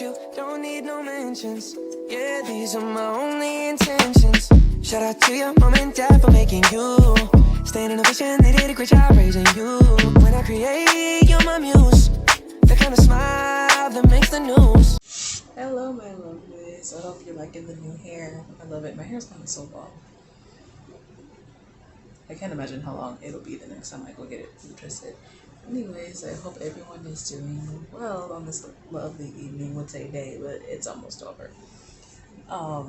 you, don't need no mentions. Yeah, these are my only intentions. Shout out to your mom and dad for making you. Staying in a vision, they did a great job raising you. When I create, you're my muse. The kind of smile that makes the news. Hello, my lovelies. I hope you're liking the new hair. I love it. My hair's gotten so long. I can't imagine how long it'll be the next time I go get it twisted. Anyways, I hope everyone is doing well on this lovely evening. Would say day, but it's almost over. I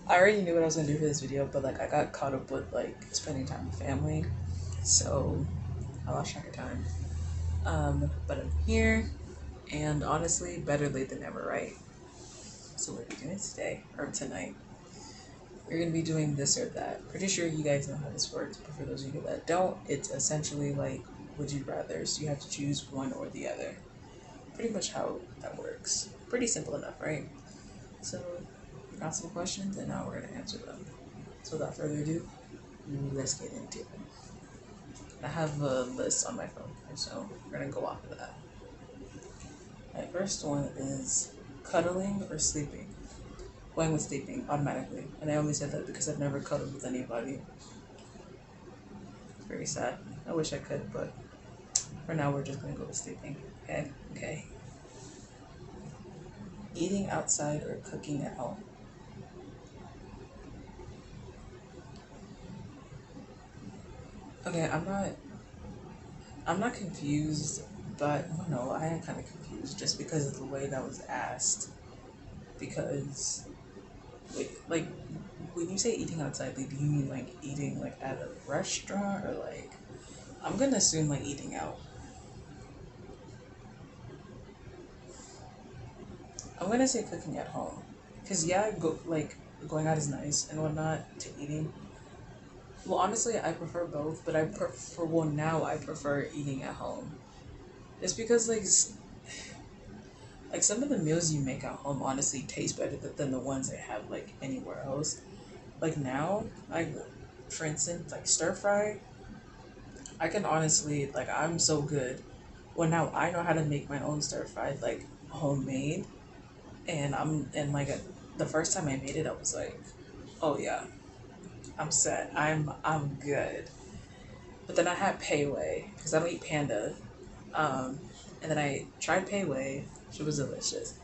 already knew what I was gonna do for this video, but like I got caught up with like spending time with family, so I lost track of time. But I'm here, and honestly, better late than never, right? So what are we doing today or tonight? We're gonna be doing this or that. Pretty sure you guys know how this works, but for those of you that don't, it's essentially like would you rather. So you have to choose one or the other. Pretty much how that works. Pretty simple enough, right? So we got some questions and now we're gonna answer them. So without further ado, let's get into it. I have a list on my phone, so we're gonna go off of that. My first one is cuddling or sleeping. Going with sleeping automatically, and I only said that because I've never cuddled with anybody. It's very sad. I wish I could, but for now we're just gonna go with sleeping. Okay. Eating outside or cooking at home. Okay, I'm not confused, but no, I am kind of confused just because of the way that was asked. Because like when you say eating outside, like, do you mean like eating like at a restaurant or like I'm gonna assume like eating out. I'm gonna say cooking at home, cause yeah, going out is nice and whatnot to eating. Well, honestly, I prefer both, but now I prefer eating at home. It's because like some of the meals you make at home honestly taste better than the ones I have like anywhere else. Like now, like for instance, like stir fry, I can honestly like I'm so good. Well, now I know how to make my own stir fry like homemade, and the first time I made it, I was like, oh yeah, I'm set. I'm good. But then I had Pei Wei because I don't eat panda, and then I tried Pei Wei. She was delicious.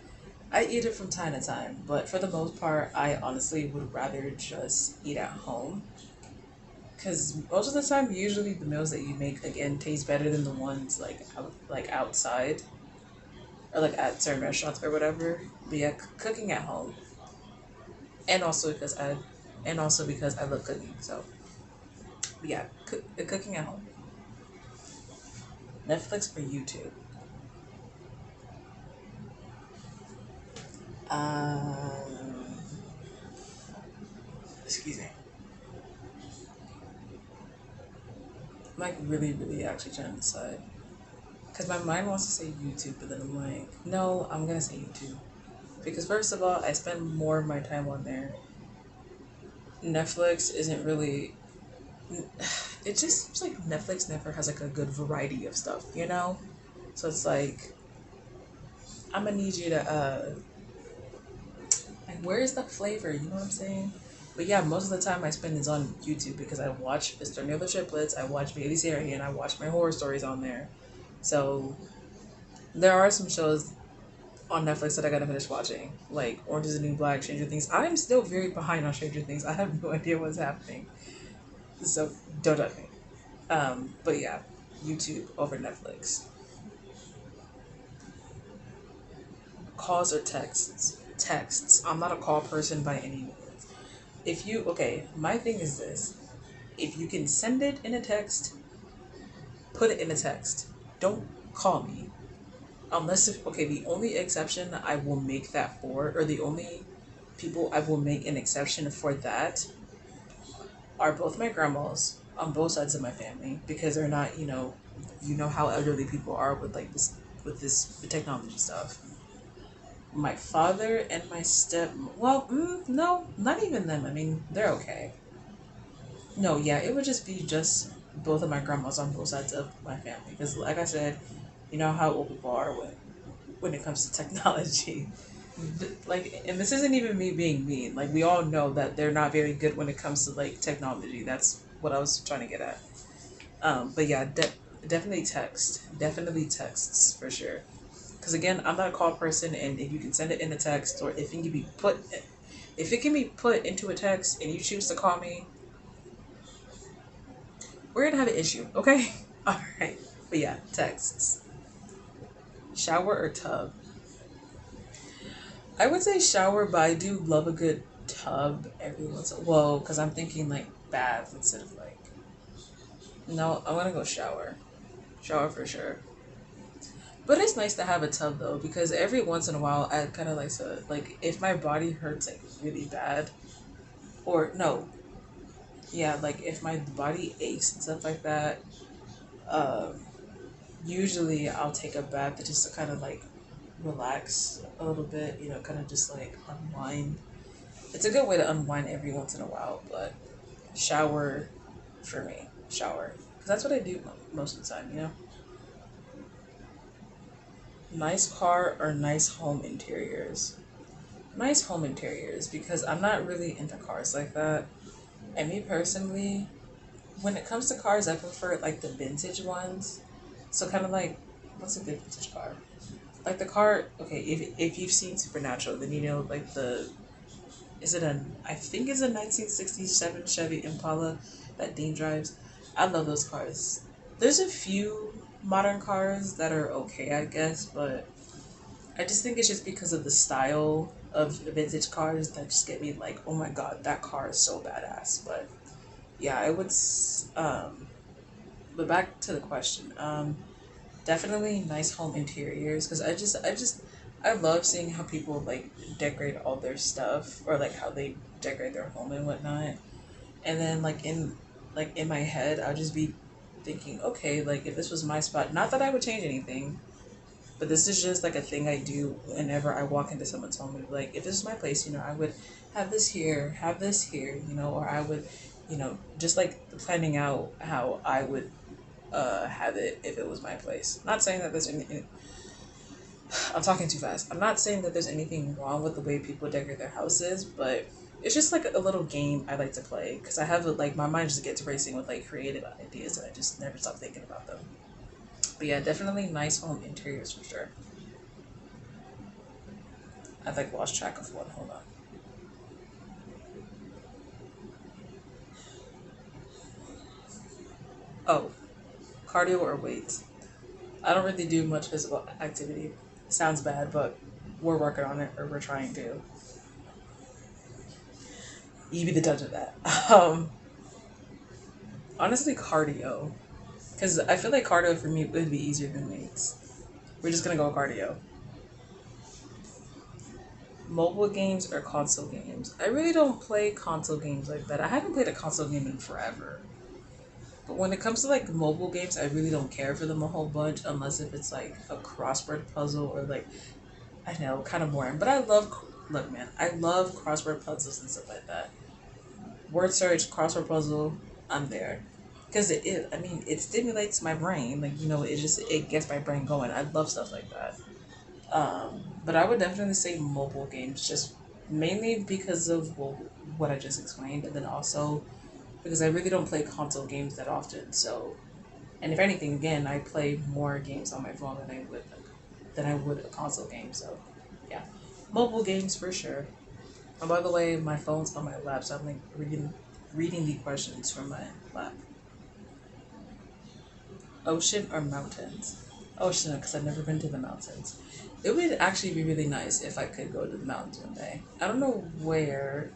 I eat it from time to time, but for the most part, I honestly would rather just eat at home. Because most of the time, usually the meals that you make again taste better than the ones like outside or like at certain restaurants or whatever. But yeah, cooking at home, and also because I love cooking. So but yeah, cooking at home. Netflix or YouTube. Um, Excuse me. I'm like really, really actually trying to decide. Because my mind wants to say YouTube, but then I'm like, no, I'm going to say YouTube. Because first of all, I spend more of my time on there. Netflix isn't really. It just seems like Netflix never has like a good variety of stuff, you know? So it's like, I'm going to need you to, like, where's the flavor? You know what I'm saying? But yeah, most of the time I spend is on YouTube because I watch Mr. Neil the Triplets, I watch Baby Sari, and I watch my horror stories on there. So there are some shows on Netflix that I gotta finish watching, like Orange is the New Black, Stranger Things. I'm still very behind on Stranger Things. I have no idea what's happening. So don't judge me. But yeah, YouTube over Netflix. Calls or texts? Texts. I'm not a call person by any means. My thing is this. If you can send it in a text, put it in a text. Don't call me. The only exception I will make that for, or the only people I will make an exception for that are both my grandmas on both sides of my family because they're not, you know how elderly people are with like this, with technology stuff. My father and my no, not even them. I mean, they're okay. No, yeah, it would just be just both of my grandmas on both sides of my family. Because, like I said, you know how old people are with when it comes to technology. Like, and this isn't even me being mean. Like, we all know that they're not very good when it comes to like technology. That's what I was trying to get at. But yeah, definitely definitely texts for sure. Because again, I'm not a call person, and if you can send it in a text, or if it can be put into a text, and you choose to call me, we're gonna have an issue, okay? All right, but yeah, texts. Shower or tub? I would say shower, but I do love a good tub every once. Well, because I'm thinking like bath instead of like. No, I'm gonna go shower. Shower for sure. But it's nice to have a tub though, because every once in a while I kind of like to like if my body hurts like really bad, or no, yeah, like if my body aches and stuff like that. Um, Usually I'll take a bath just to kind of like relax a little bit, kind of just like unwind. It's a good way to unwind every once in a while, but shower for me, shower. Because that's what I do most of the time. Nice car or nice home interiors? Nice home interiors, because I'm not really into cars like that. And me personally, when it comes to cars, I prefer like the vintage ones. So kind of like, what's a good vintage car? Like the car, okay, if you've seen Supernatural, then you know like I think it's a 1967 Chevy Impala that Dean drives. I love those cars. There's a few modern cars that are okay, I guess, but I just think it's just because of the style of vintage cars that just get me like, oh my god, that car is so badass. But yeah, but back to the question. Definitely nice home interiors, because I love seeing how people like decorate all their stuff, or like how they decorate their home and whatnot. And then like in my head, I'll just be thinking, okay, like if this was my spot, not that I would change anything, but this is just like a thing I do whenever I walk into someone's home. And like, if this is my place, I would have this here, or I would, just like planning out how I would have it if it was my place. Not saying that there's any. I'm talking too fast. I'm not saying that there's anything wrong with the way people decorate their houses, but it's just like a little game I like to play, because I have like my mind just gets racing with like creative ideas, and I just never stop thinking about them. But yeah, definitely nice home interiors for sure. I've like lost track of one. Hold on. Oh, cardio or weights? I don't really do much physical activity. Sounds bad, but we're working on it, or we're trying to. You be the judge of that. Honestly, cardio, because I feel like cardio for me would be easier than weights. We're just gonna go cardio. Mobile games or console games? I really don't play console games like that. I haven't played a console game in forever. But when it comes to like mobile games, I really don't care for them a whole bunch, unless if it's like a crossword puzzle, or like, I know, kind of boring. But look, man, I love crossword puzzles and stuff like that. Word search, crossword puzzle, I'm there. Because I mean, it stimulates my brain. Like, it gets my brain going. I love stuff like that. But I would definitely say mobile games, just mainly because of, well, what I just explained, and then also because I really don't play console games that often. So, and if anything, again, I play more games on my phone than I would a console game. So, yeah, mobile games for sure. And by the way, my phone's on my lap, so I'm like reading the questions from my lap. Ocean or mountains? Ocean, because I've never been to the mountains. It would actually be really nice if I could go to the mountains one day. I don't know where,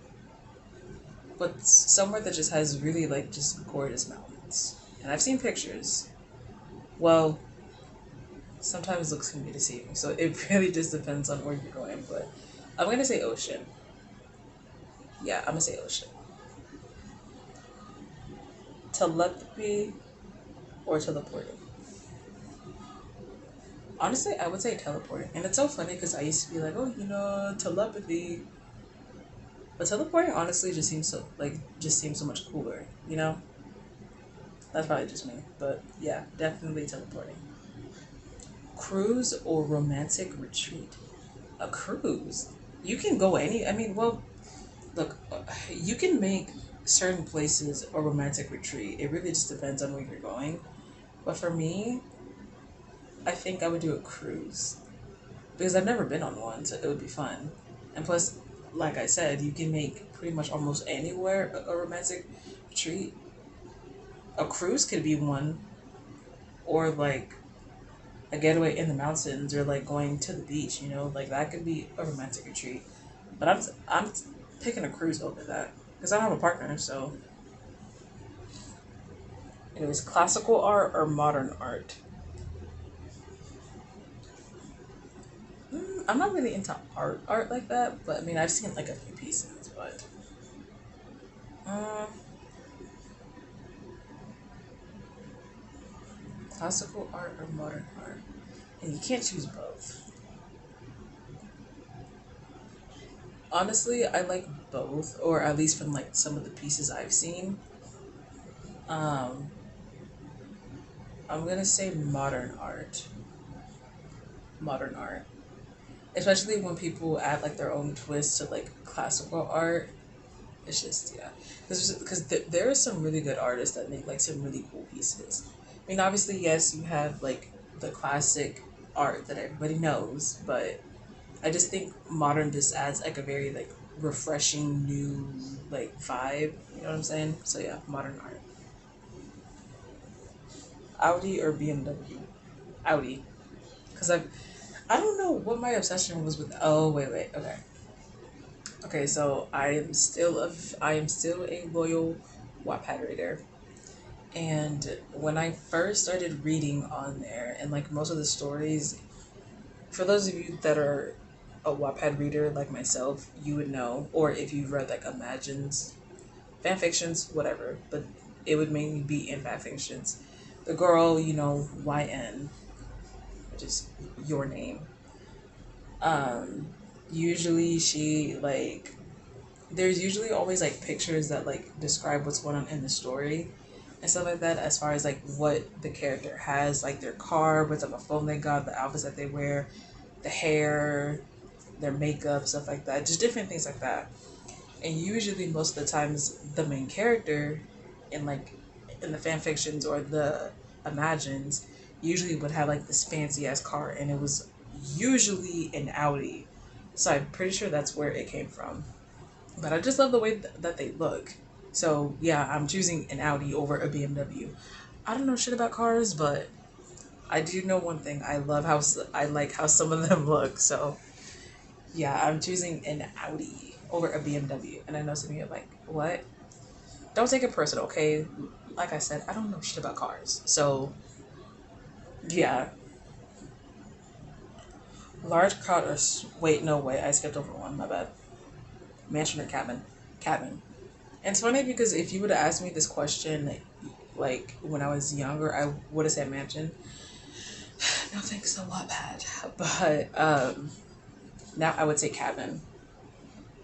but somewhere that just has really like just gorgeous mountains. And I've seen pictures. Well, sometimes looks can be deceiving, so it really just depends on where you're going. But I'm gonna say ocean. Yeah, I'm gonna say ocean. Telepathy or teleporting? Honestly, I would say teleporting. And it's so funny because I used to be like, oh, telepathy. But teleporting honestly just seems so much cooler. That's probably just me. But yeah, definitely teleporting. Cruise or romantic retreat? A cruise. You can go any. I mean, well, look, you can make certain places a romantic retreat. It really just depends on where you're going. But for me, I think I would do a cruise because I've never been on one, so it would be fun. And plus, like I said, you can make pretty much almost anywhere a romantic retreat. A cruise could be one, or like a getaway in the mountains, or like going to the beach. Like that could be a romantic retreat. But I'm picking a cruise over that because I don't have a partner. So, anyways, classical art or modern art? I'm not really into art like that, but I mean I've seen like a few pieces, but um, classical art or modern art, and you can't choose both. Honestly, I like both, or at least from like some of the pieces I've seen. Um, I'm gonna say modern art, especially when people add like their own twist to like classical art. It's just yeah, because there are some really good artists that make like some really cool pieces. I mean, obviously, yes, you have like the classic art that everybody knows, but I just think modern just adds like a very like refreshing new like vibe. You know what I'm saying? So yeah, modern art. Audi or BMW? Audi, because I don't know what my obsession was with. Oh wait, okay. Okay, so I am still a loyal Wattpad reader. And when I first started reading on there, and like most of the stories, for those of you that are a Wattpad reader like myself, you would know, or if you've read like Imagines, fan fictions, whatever, but it would mainly be in fan fictions. The girl, YN, which is your name. Um, Usually she like there's usually always like pictures that like describe what's going on in the story and stuff like that, as far as like what the character has, like their car, what type of phone they got, the outfits that they wear, the hair, their makeup, stuff like that, just different things like that. And usually most of the times the main character in like in the fan fictions or the imagines usually would have like this fancy ass car, and it was usually an Audi. So I'm pretty sure that's where it came from. But I just love the way that they look. So yeah, I'm choosing an Audi over a BMW. I don't know shit about cars, but I do know one thing. I like how some of them look. So yeah, I'm choosing an Audi over a BMW. And I know some of you are like, what? Don't take it personal, okay? Like I said, I don't know shit about cars. So yeah, large crowd or wait, no way, I skipped over one. My bad. Mansion or cabin? Cabin. And it's funny because if you would have asked me this question like when I was younger, I would have said mansion. No thanks a lot, bad. But now I would say cabin.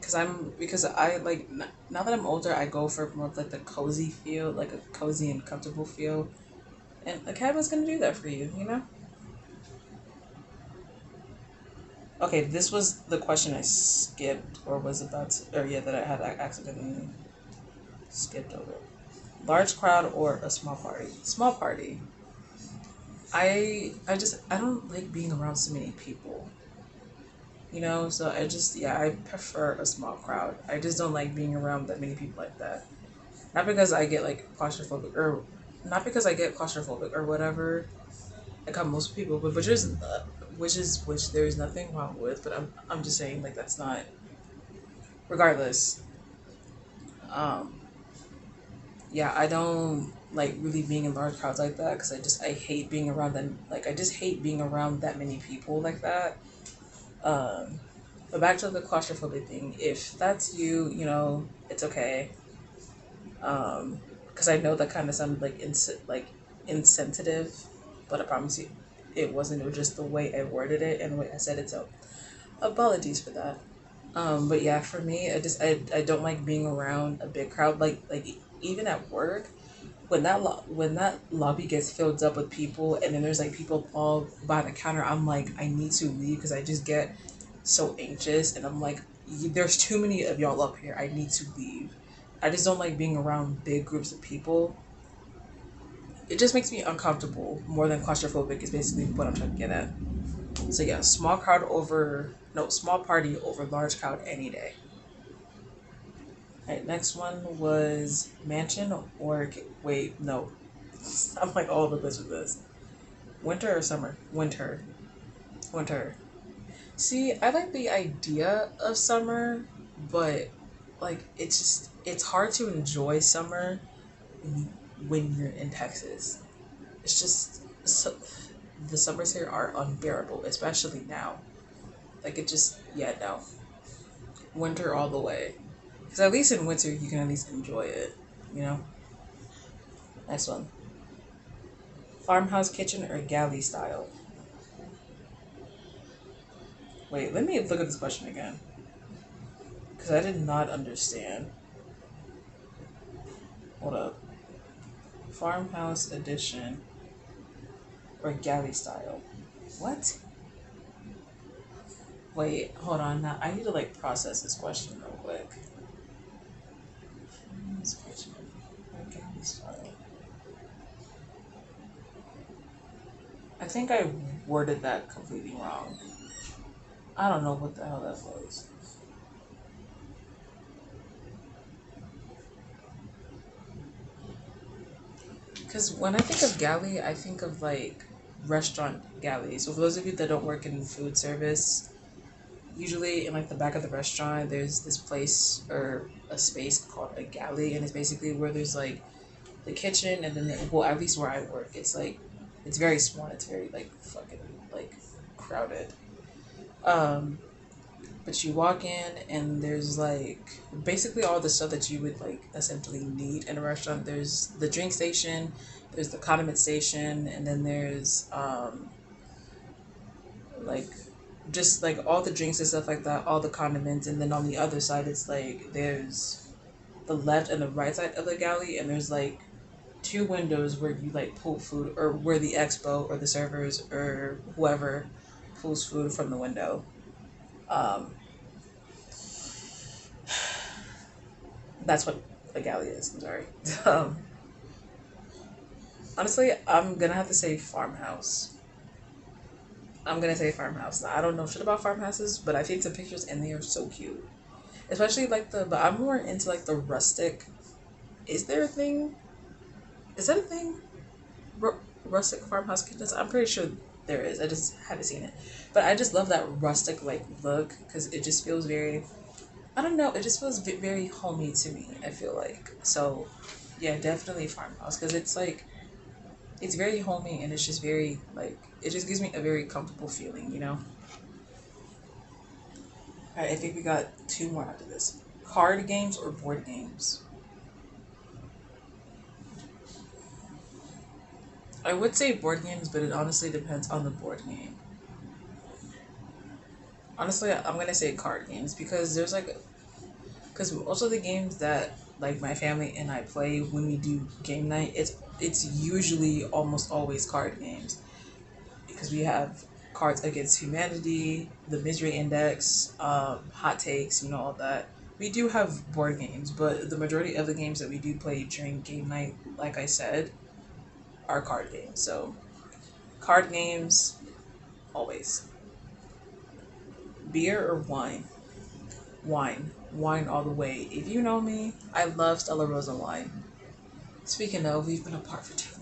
Because I like now that I'm older, I go for more of like the cozy feel, like a cozy and comfortable feel, and a cabin's gonna do that for you. Okay, this was the question I skipped or was about to, or yeah, that I had accidentally skipped over. Large crowd or a small party? Small party. I don't like being around so many people. So I prefer a small crowd. I just don't like being around that many people like that. Not because I get like claustrophobic, or not because I get claustrophobic or whatever, like how most people would, which there is nothing wrong with, but I'm just saying like that's not, regardless. Um, yeah, I don't like really being in large crowds like that because I hate being around them. Like I just hate being around that many people like that. Um, but back to the claustrophobic thing. If that's you, it's okay. Because I know that kind of sounded like insensitive, but I promise you, it wasn't. It was just the way I worded it and the way I said it. So apologies for that. But yeah, for me, I don't like being around a big crowd. Like even at work, when that lobby gets filled up with people, and then there's like people all by the counter, I'm like, I need to leave because I just get so anxious, and I'm like, there's too many of y'all up here. I need to leave. I just don't like being around big groups of people. It just makes me uncomfortable more than claustrophobic is basically what I'm trying to get at. So yeah, small party over large crowd any day. Alright, next one was mansion or wait, no. I'm like all over the place with this. Winter or summer? Winter. Winter. See, I like the idea of summer, but like it's hard to enjoy summer when you're in Texas. It's just so, the summers here are unbearable, especially now. Like it just yeah no, winter all the way. Because at least in winter you can at least enjoy it, you know. Next one, farmhouse kitchen or galley style. Wait, let me look at this question again because I did not understand. Hold up, farmhouse edition or galley style. What? Wait, hold on. Now I need to like process this question real quick. I think I worded that completely wrong. I don't know what the hell that was. Because when I think of galley, I think of like restaurant galley. So for those of you that don't work in food service, usually in like the back of the restaurant, there's this place or a space called a galley, and it's basically where there's like the kitchen, and then well, at least where I work, it's like it's very small. It's very like fucking like crowded. Um, but you walk in and there's like basically all the stuff that you would like essentially need in a restaurant. There's the drink station, there's the condiment station, and then there's like just like all the drinks and stuff like that, all the condiments, and then on the other side it's like there's the left and the right side of the galley, and there's like two windows where you like pull food, or where the expo or the servers or whoever pulls food from the window. Um, that's what a galley is. I'm sorry. Um, honestly, I'm gonna have to say farmhouse. I'm gonna say farmhouse. Now, I don't know shit about farmhouses, but I think the pictures in there are so cute. Especially like but I'm more into like the rustic. Is there a thing? Is that a thing? Rustic farmhouse kitchens? I'm pretty sure there is. I just haven't seen it. But I just love that rustic like look because it just feels very, I don't know, it just feels very homey to me, I feel like. So yeah, definitely farmhouse because it's like, it's very homey and it's just very like, it just gives me a very comfortable feeling, you know? All right, I think we got two more after this. Card games or board games? I would say board games, but it honestly depends on the board game. Honestly, I'm gonna say card games because there's like, because most of the games that like my family and I play when we do game night, it's usually almost always card games because we have Cards Against Humanity, the Misery Index, Hot Takes, you know, all that. We do have board games, but the majority of the games that we do play during game night, like I said, are card games. So card games always. Beer or wine? Wine all the way. If you know me, I love Stella Rosa wine. Speaking of, we've been apart for too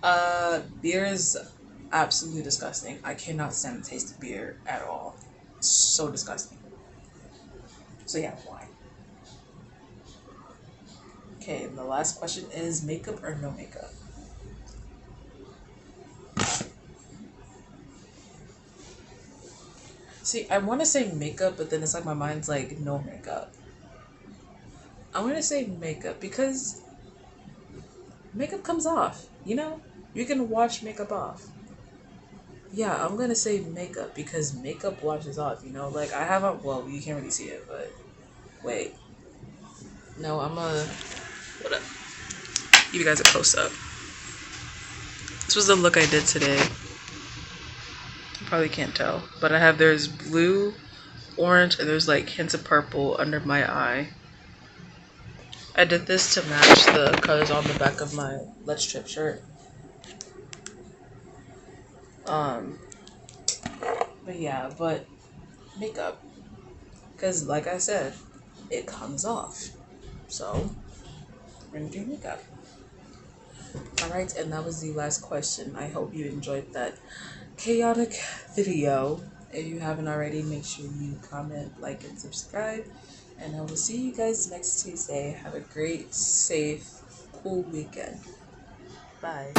long. Beer is absolutely disgusting. I cannot stand the taste of beer at all. It's so disgusting. So yeah, wine. Okay, and the last question is makeup or no makeup? See, I want to say makeup, but then it's like my mind's like no makeup. I want to say makeup because makeup comes off, you know? You can wash makeup off. Yeah, I'm gonna say makeup because makeup washes off, you know? Like, I haven't, well, you can't really see it, but wait. No, I'm a, what up? give you guys a close-up. This was the look I did today. You probably can't tell, but there's blue, orange, and there's like hints of purple under my eye. I did this to match the colors on the back of my Let's Trip shirt. But yeah, but makeup, because like I said, it comes off. So we're gonna do makeup. Alright, and that was the last question. I hope you enjoyed that chaotic video. If you haven't already, make sure you comment, like, and subscribe. And I will see you guys next Tuesday. Have a great, safe, cool weekend. Bye.